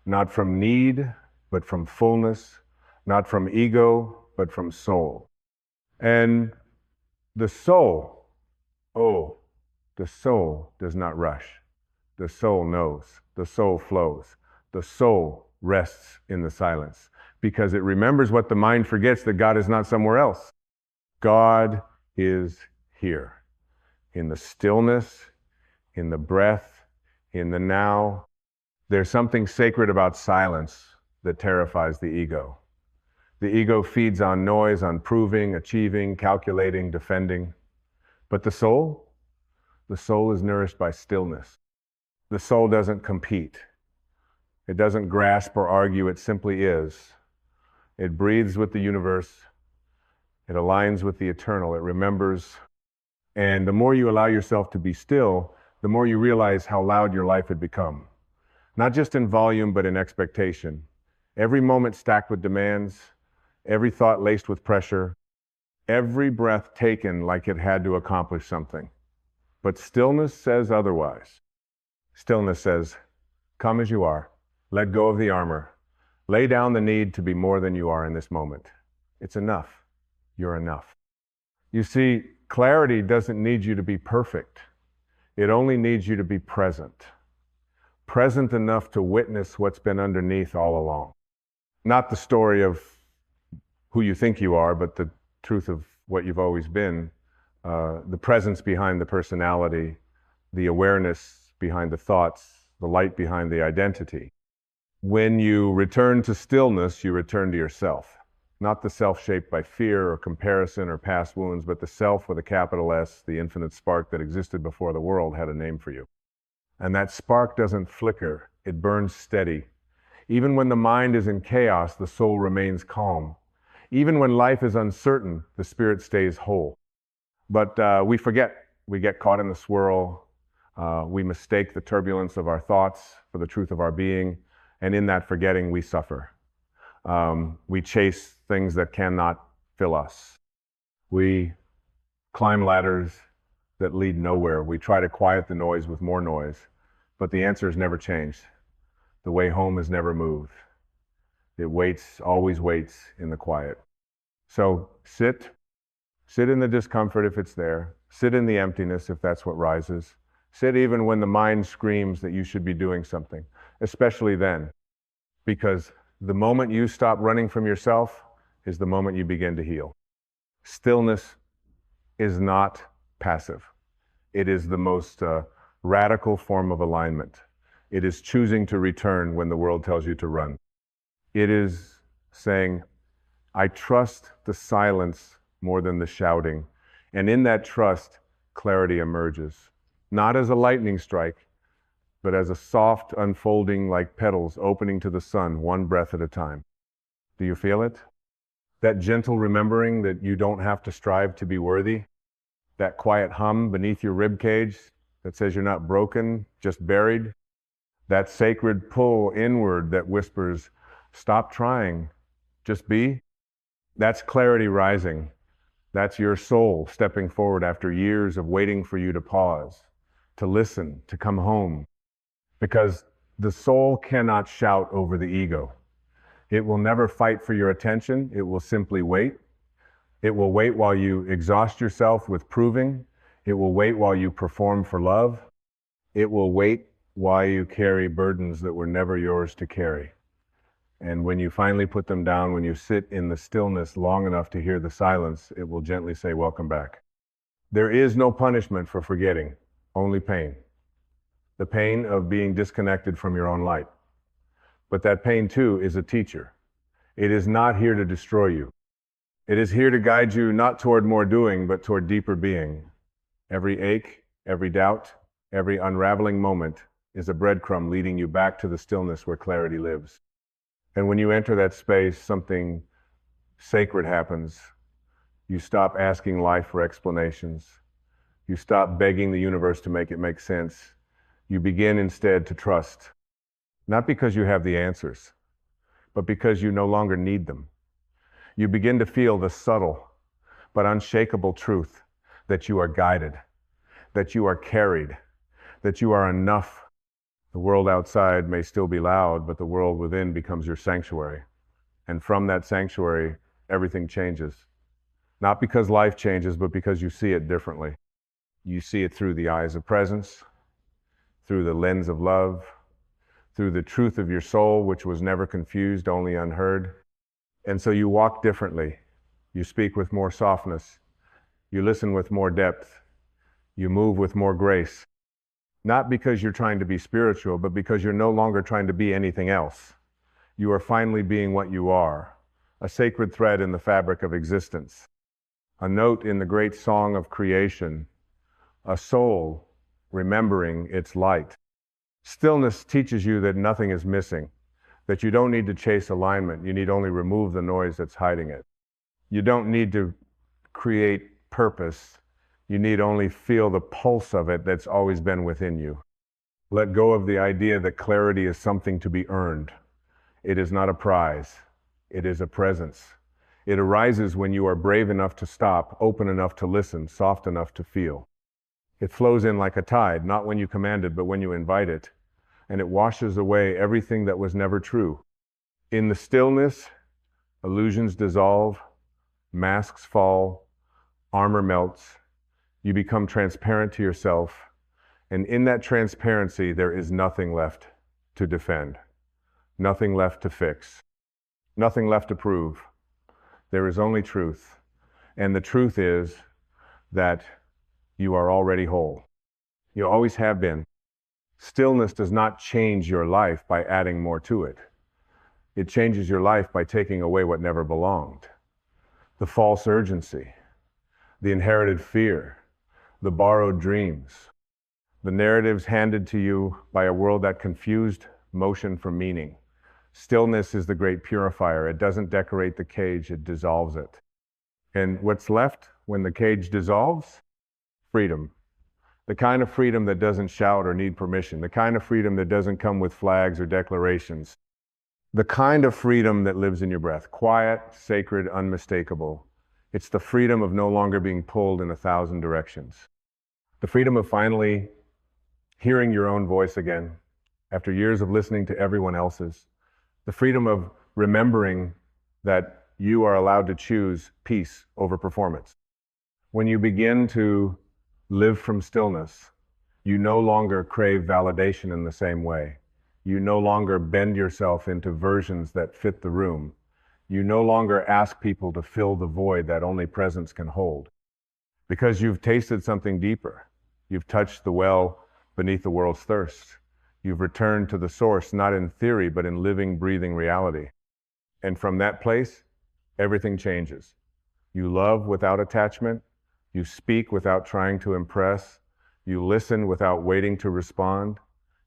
Not from need, but from fullness. Not from ego, but from soul. And the soul, the soul does not rush. The soul knows. The soul flows. The soul rests in the silence because it remembers what the mind forgets, that God is not somewhere else. God is here in the stillness, in the breath, in the now. There's something sacred about silence that terrifies the ego. The ego feeds on noise, on proving, achieving, calculating, defending. But the soul is nourished by stillness. The soul doesn't compete. It doesn't grasp or argue, it simply is. It breathes with the universe. It aligns with the eternal. It remembers. And the more you allow yourself to be still, the more you realize how loud your life had become. Not just in volume, but in expectation. Every moment stacked with demands, every thought laced with pressure, every breath taken like it had to accomplish something. But stillness says otherwise. Stillness says, come as you are. Let go of the armor. Lay down the need to be more than you are in this moment. It's enough. You're enough. You see, clarity doesn't need you to be perfect. It only needs you to be present. Present enough to witness what's been underneath all along. Not the story of who you think you are, but the truth of what you've always been. The presence behind the personality, the awareness behind the thoughts, the light behind the identity. When you return to stillness, you return to yourself. Not the self shaped by fear or comparison or past wounds, but the self with a capital S, the infinite spark that existed before the world had a name for you. And that spark doesn't flicker, it burns steady. Even when the mind is in chaos, the soul remains calm. Even when life is uncertain, the spirit stays whole. But we forget. We get caught in the swirl. We mistake the turbulence of our thoughts for the truth of our being. And in that forgetting, we suffer. We chase things that cannot fill us. We climb ladders that lead nowhere. We try to quiet the noise with more noise. But the answer has never changed. The way home has never moved. It waits, always waits in the quiet. So sit in the discomfort if it's there. Sit in the emptiness if that's what rises. Sit even when the mind screams that you should be doing something, especially then. Because the moment you stop running from yourself is the moment you begin to heal. Stillness is not passive. It is the most radical form of alignment. It is choosing to return when the world tells you to run. It is saying, I trust the silence more than the shouting. And in that trust, clarity emerges. Not as a lightning strike, but as a soft unfolding like petals opening to the sun, one breath at a time. Do you feel it? That gentle remembering that you don't have to strive to be worthy? That quiet hum beneath your rib cage that says you're not broken, just buried? That sacred pull inward that whispers, stop trying, just be? That's clarity rising. That's your soul stepping forward after years of waiting for you to pause, to listen, to come home. Because the soul cannot shout over the ego. It will never fight for your attention. It will simply wait. It will wait while you exhaust yourself with proving. It will wait while you perform for love. It will wait while you carry burdens that were never yours to carry. And when you finally put them down, when you sit in the stillness long enough to hear the silence, it will gently say, welcome back. There is no punishment for forgetting, only pain. The pain of being disconnected from your own light. But that pain too is a teacher. It is not here to destroy you. It is here to guide you not toward more doing, but toward deeper being. Every ache, every doubt, every unraveling moment is a breadcrumb leading you back to the stillness where clarity lives. And when you enter that space, something sacred happens. You stop asking life for explanations. You stop begging the universe to make it make sense. You begin instead to trust, not because you have the answers, but because you no longer need them. You begin to feel the subtle but unshakable truth that you are guided, that you are carried, that you are enough. The world outside may still be loud, but the world within becomes your sanctuary. And from that sanctuary, everything changes. Not because life changes, but because you see it differently. You see it through the eyes of presence, through the lens of love, through the truth of your soul, which was never confused, only unheard. And so you walk differently. You speak with more softness. You listen with more depth. You move with more grace. Not because you're trying to be spiritual, but because you're no longer trying to be anything else. You are finally being what you are, a sacred thread in the fabric of existence, a note in the great song of creation, a soul remembering its light. Stillness teaches you that nothing is missing, that you don't need to chase alignment. You need only remove the noise that's hiding it. You don't need to create purpose. You need only feel the pulse of it that's always been within you. Let go of the idea that clarity is something to be earned. It is not a prize. It is a presence. It arises when you are brave enough to stop, open enough to listen, soft enough to feel. It flows in like a tide, not when you command it, but when you invite it. And it washes away everything that was never true. In the stillness, illusions dissolve, masks fall, armor melts. You become transparent to yourself, and in that transparency, there is nothing left to defend, nothing left to fix, nothing left to prove. There is only truth, and the truth is that you are already whole. You always have been. Stillness does not change your life by adding more to it. It changes your life by taking away what never belonged. The false urgency, the inherited fear, the borrowed dreams, the narratives handed to you by a world that confused motion for meaning. Stillness is the great purifier. It doesn't decorate the cage, it dissolves it. And what's left when the cage dissolves? Freedom. The kind of freedom that doesn't shout or need permission. The kind of freedom that doesn't come with flags or declarations. The kind of freedom that lives in your breath. Quiet, sacred, unmistakable. It's the freedom of no longer being pulled in 1,000 directions. The freedom of finally hearing your own voice again after years of listening to everyone else's. The freedom of remembering that you are allowed to choose peace over performance. When you begin to live from stillness, you no longer crave validation in the same way. You no longer bend yourself into versions that fit the room. You no longer ask people to fill the void that only presence can hold. Because you've tasted something deeper. You've touched the well beneath the world's thirst. You've returned to the source, not in theory, but in living, breathing reality. And from that place, everything changes. You love without attachment. You speak without trying to impress. You listen without waiting to respond.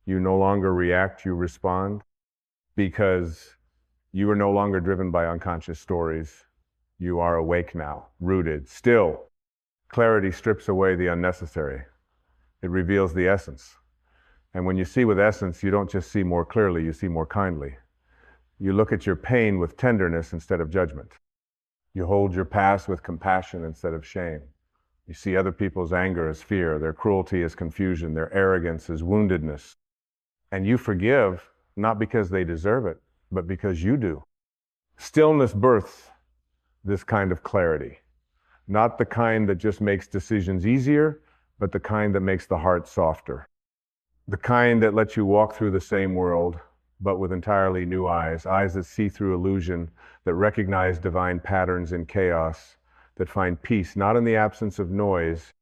You no longer react, you respond. Because you are no longer driven by unconscious stories. You are awake now, rooted, still. Clarity strips away the unnecessary. It reveals the essence. And when you see with essence, you don't just see more clearly, you see more kindly. You look at your pain with tenderness instead of judgment. You hold your past with compassion instead of shame. You see other people's anger as fear, their cruelty as confusion, their arrogance as woundedness. And you forgive, not because they deserve it, but because you do. Stillness births this kind of clarity. Not the kind that just makes decisions easier, but the kind that makes the heart softer. The kind that lets you walk through the same world, but with entirely new eyes, eyes that see through illusion, that recognize divine patterns in chaos, that find peace not in the absence of noise,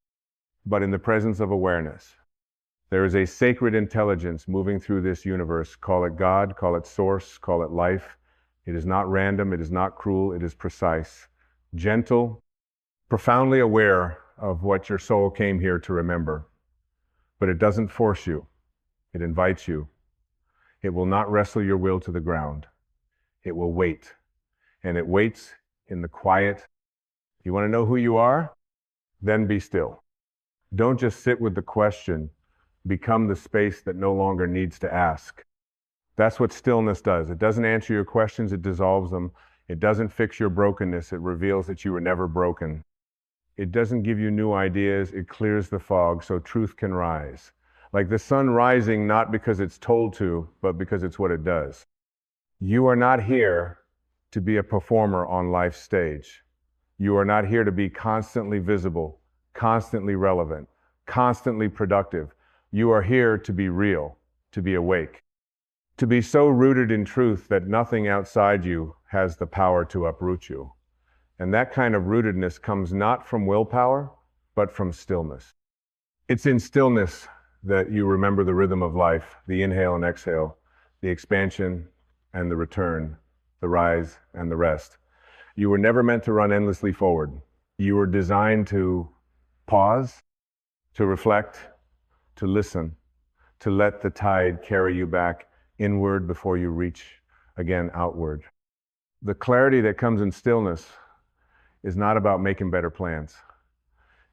but in the presence of awareness. There is a sacred intelligence moving through this universe. Call it God, call it source, call it life. It is not random, it is not cruel, it is precise, gentle, profoundly aware of what your soul came here to remember. But it doesn't force you, it invites you. It will not wrestle your will to the ground. It will wait, and it waits in the quiet. You want to know who you are? Then be still. Don't just sit with the question. Become the space that no longer needs to ask. That's what stillness does. It doesn't answer your questions, it dissolves them. It doesn't fix your brokenness, it reveals that you were never broken. It doesn't give you new ideas, it clears the fog so truth can rise. Like the sun rising not because it's told to, but because it's what it does. You are not here to be a performer on life's stage. You are not here to be constantly visible, constantly relevant, constantly productive. You are here to be real, to be awake, to be so rooted in truth that nothing outside you has the power to uproot you. And that kind of rootedness comes not from willpower, but from stillness. It's in stillness that you remember the rhythm of life, the inhale and exhale, the expansion and the return, the rise and the rest. You were never meant to run endlessly forward. You were designed to pause, to reflect, to listen, to let the tide carry you back inward before you reach again outward. The clarity that comes in stillness is not about making better plans.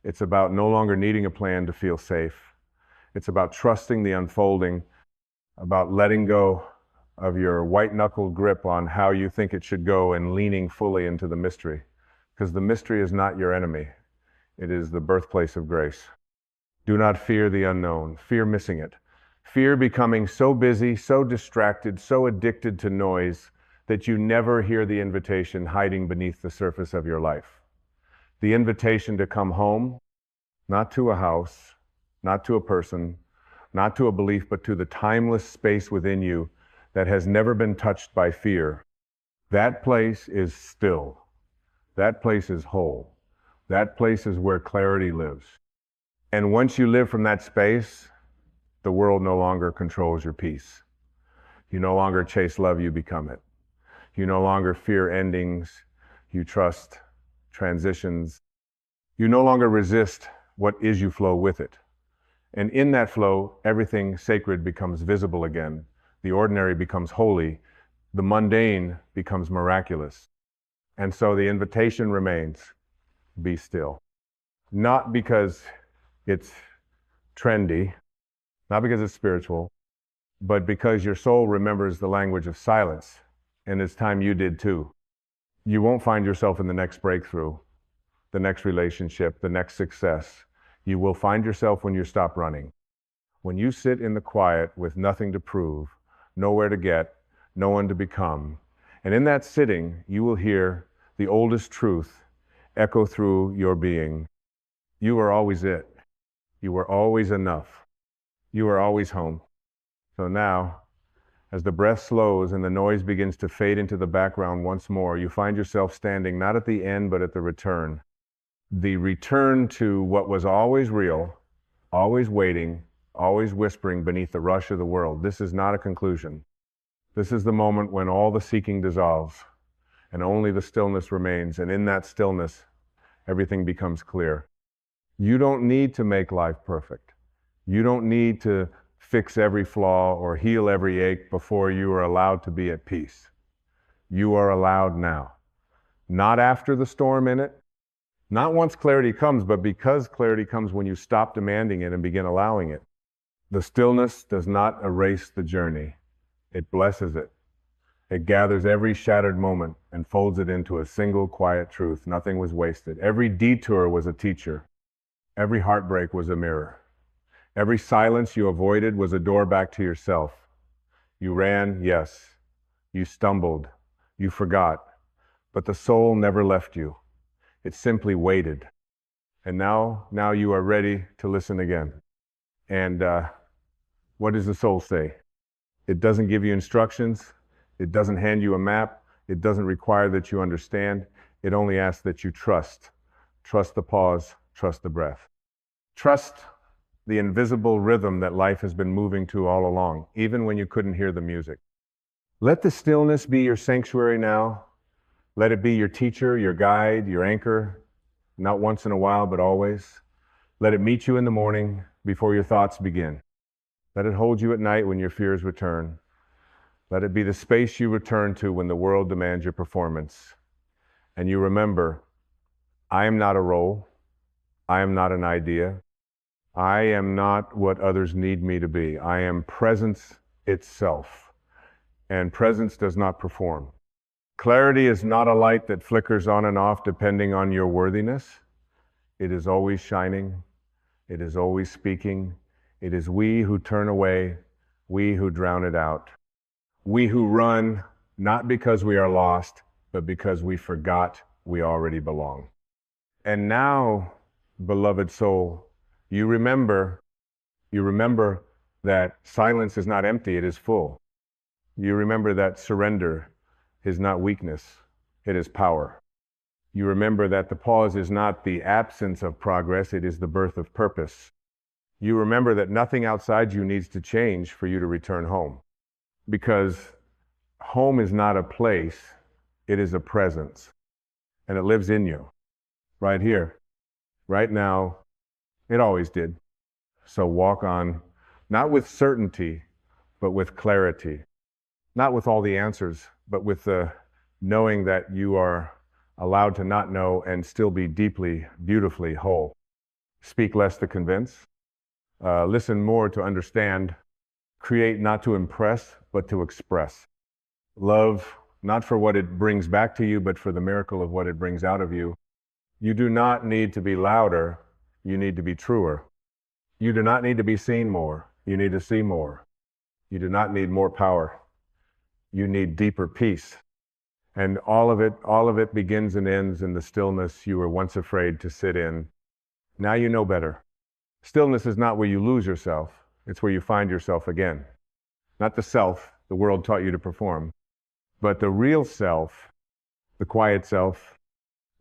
It's about no longer needing a plan to feel safe. It's about trusting the unfolding, about letting go of your white-knuckled grip on how you think it should go and leaning fully into the mystery. Because the mystery is not your enemy. It is the birthplace of grace. Do not fear the unknown. Fear missing it. Fear becoming so busy, so distracted, so addicted to noise that you never hear the invitation hiding beneath the surface of your life. The invitation to come home, not to a house, not to a person, not to a belief, but to the timeless space within you that has never been touched by fear. That place is still. That place is whole. That place is where clarity lives. And once you live from that space, the world no longer controls your peace. You no longer chase love, you become it. You no longer fear endings, you trust transitions. You no longer resist what is, you flow with it. And in that flow, everything sacred becomes visible again. The ordinary becomes holy. The mundane becomes miraculous. And so the invitation remains, be still. Not because it's trendy, not because it's spiritual, but because your soul remembers the language of silence, and it's time you did too. You won't find yourself in the next breakthrough, the next relationship, the next success. You will find yourself when you stop running. When you sit in the quiet with nothing to prove, nowhere to get, no one to become. And in that sitting, you will hear the oldest truth echo through your being. You are always it. You were always enough. You are always home. So now, as the breath slows and the noise begins to fade into the background once more, you find yourself standing not at the end, but at the return. The return to what was always real, always waiting, always whispering beneath the rush of the world. This is not a conclusion. This is the moment when all the seeking dissolves and only the stillness remains. And in that stillness, everything becomes clear. You don't need to make life perfect. You don't need to fix every flaw or heal every ache before you are allowed to be at peace. You are allowed now. Not after the storm in it, not once clarity comes, but because clarity comes when you stop demanding it and begin allowing it. The stillness does not erase the journey. It blesses it. It gathers every shattered moment and folds it into a single quiet truth. Nothing was wasted. Every detour was a teacher. Every heartbreak was a mirror. Every silence you avoided was a door back to yourself. You ran, yes. You stumbled. You forgot. But the soul never left you. It simply waited. And now you are ready to listen again. And what does the soul say? It doesn't give you instructions. It doesn't hand you a map. It doesn't require that you understand. It only asks that you trust. Trust the pause. Trust the breath. Trust the invisible rhythm that life has been moving to all along, even when you couldn't hear the music. Let the stillness be your sanctuary now. Let it be your teacher, your guide, your anchor, not once in a while, but always. Let it meet you in the morning before your thoughts begin. Let it hold you at night when your fears return. Let it be the space you return to when the world demands your performance. And you remember, I am not a role. I am not an idea. I am not what others need me to be. I am presence itself. And presence does not perform. Clarity is not a light that flickers on and off depending on your worthiness. It is always shining. It is always speaking. It is we who turn away, we who drown it out. We who run, not because we are lost, but because we forgot we already belong. And now, beloved soul, you remember that silence is not empty, it is full. You remember that surrender is not weakness, it is power. You remember that the pause is not the absence of progress, it is the birth of purpose. You remember that nothing outside you needs to change for you to return home. Because home is not a place, it is a presence. And it lives in you, right here, right now. It always did. So walk on, not with certainty, but with clarity. Not with all the answers, but with the knowing that you are allowed to not know and still be deeply, beautifully whole. Speak less to convince. Listen more to understand. Create not to impress, but to express. Love, not for what it brings back to you, but for the miracle of what it brings out of you. You do not need to be louder. You need to be truer. You do not need to be seen more. You need to see more. You do not need more power. You need deeper peace. And all of it begins and ends in the stillness you were once afraid to sit in. Now you know better. Stillness is not where you lose yourself. It's where you find yourself again. Not the self the world taught you to perform, but the real self, the quiet self,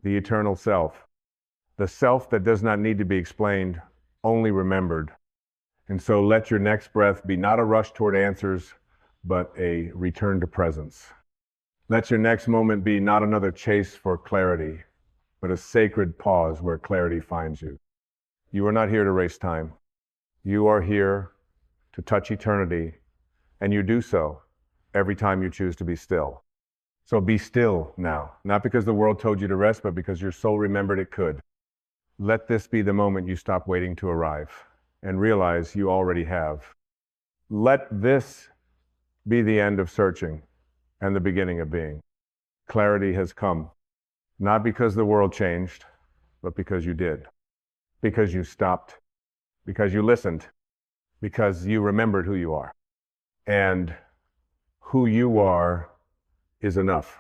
the eternal self, the self that does not need to be explained, only remembered. And so let your next breath be not a rush toward answers, but a return to presence. Let your next moment be not another chase for clarity, but a sacred pause where clarity finds you. You are not here to race time. You are here to touch eternity, and you do so every time you choose to be still. So be still now, not because the world told you to rest, but because your soul remembered it could. Let this be the moment you stop waiting to arrive and realize you already have. Let this be the end of searching and the beginning of being. Clarity has come, not because the world changed, but because you did. Because you stopped, because you listened, because you remembered who you are. And who you are is enough.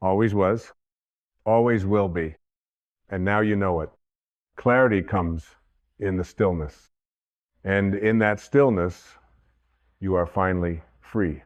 Always was, always will be. And now you know it. Clarity comes in the stillness. And in that stillness, you are finally free.